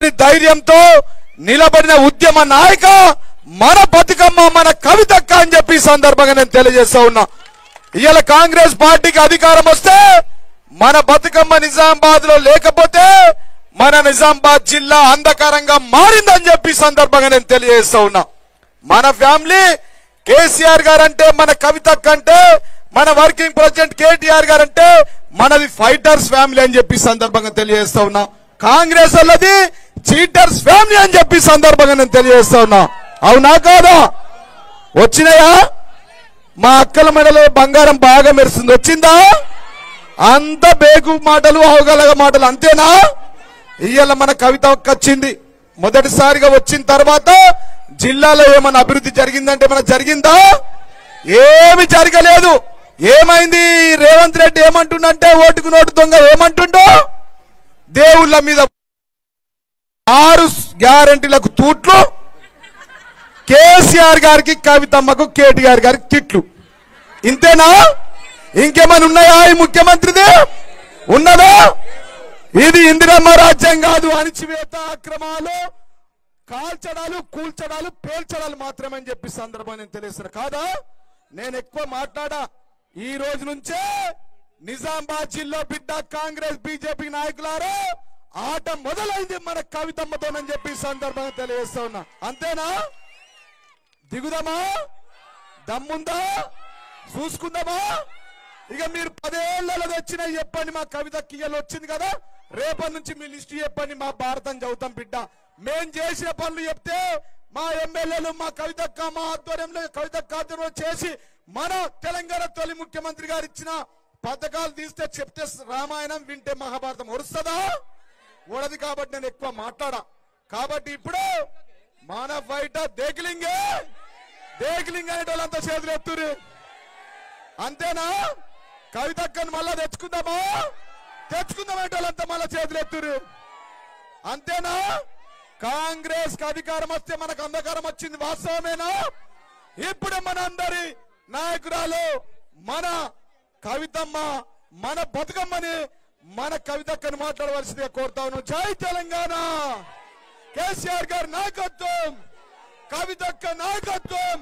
బెదరని ధైర్యంతో నిలబడిన ఉద్యమ నాయక మన బతుకమ్మ మన కవితక్క అని చెప్పి సందర్భంగా నేను తెలియజేస్తా ఉన్నా. ఇవాళ కాంగ్రెస్ పార్టీకి అధికారం వస్తే మన బతుకమ్మ నిజామాబాద్ లో లేకపోతే మన నిజామాబాద్ జిల్లా అంధకారంగా మారిందని చెప్పి సందర్భంగా నేను తెలియజేస్తా ఉన్నా. మన ఫ్యామిలీ కేసీఆర్ గారు అంటే మన కవితక్క అంటే మన వర్కింగ్ ప్రెసిడెంట్ కేటీఆర్ గారు అంటే మనది ఫైటర్స్ ఫ్యామిలీ అని చెప్పి సందర్భంగా తెలియజేస్తా ఉన్నా. కాంగ్రెస్ వాళ్ళది చీటర్స్ ఫ్యామిలీ అని చెప్పి సందర్భంగా నేను తెలియజేస్తా ఉన్నా. అవునా కాదా? వచ్చినాయా? మా అక్కల మెడలో బంగారం బాగా మెరుస్తుంది, వచ్చిందా? అంత బేగు మాటలు అవగలగ మాటలు అంతేనా? ఇయ్యాల మన కవిత వచ్చింది, మొదటిసారిగా వచ్చిన తర్వాత జిల్లాలో ఏమైనా అభివృద్ధి జరిగిందంటే మన జరిగిందా? ఏమి జరగలేదు. ఏమైంది? రేవంత్ రెడ్డి ఏమంటుండంటే ఓటుకు నోటు దొంగ ఏమంటుండో దేవుళ్ళ మీద 6 గ్యారంటీలకు తూట్లు, కేసీఆర్ గారికి కవితమ్మకు కేటీఆర్ గారికి తిట్లు. ఇంతేనా? ఇంకేమైనా ఉన్నాయా? ఈ ముఖ్యమంత్రిది ఉన్నదా? ఇది ఇందిరమ్మ రాజ్యం కాదు. అణిచివేత, అక్రమాలు, కాల్చడాలు, కూల్చడాలు, పేల్చడాలు మాత్రమే అని చెప్పి సందర్భాన్ని నేను తెలియజేస్తున్నా. కాదా? నేను ఎక్కువ మాట్లాడా. ఈ రోజు నుంచే నిజామాబాద్ జిల్లా బిడ్డ కాంగ్రెస్ బీజేపీ నాయకులారా ఆట మొదలైంది మన కవితమ్మతోనని చెప్పి సందర్భంగా తెలియజేస్తా ఉన్నా. అంతేనా? దిగుదామా? దమ్ముందా? చూసుకుందామా? ఇక మీరు 10 ఏళ్లలో తెచ్చిన చెప్పండి. మా కవితకి ఇయ్యాల వచ్చింది కదా, రేపటి నుంచి మీ లిస్టు చెప్పండి. మా భారతం చదువుతాం బిడ్డ. మేం చేసిన పనులు చెప్తే మా ఎమ్మెల్యేలు మా కవితక్క మా ఆధ్వర్యంలో కవితక్క ఆధ్వర్యంలో చేసి మన తెలంగాణ తొలి ముఖ్యమంత్రి గారు ఇచ్చిన పథకాలు తీస్తే చెప్తే రామాయణం, వింటే మహాభారతం వరుస్తుందా? ఓడది. కాబట్టి నేను ఎక్కువ మాట్లాడా. కాబట్టి ఇప్పుడు మన బయట దేకిలింగే అనేటోళ్ళంతా చేతులు ఎత్తురు. అంతేనా? కవితక్కను మళ్ళా తెచ్చుకుందామా? అనేటోళ్ళంతా మళ్ళా చేతులు ఎత్తురు. అంతేనా? కాంగ్రెస్ కి అధికారం వస్తే మనకు అంధకారం వచ్చింది, వాస్తవమేనా? ఇప్పుడు మన అందరి నాయకురాలు మన కవితమ్మ, మన బతుకమ్మని మన కవితక్కను మాట్లాడవలసిందిగా కోరుతా ఉన్నాం. జై తెలంగాణ! కేసీఆర్ గారి నాయకత్వం, కవితక్క నాయకత్వం.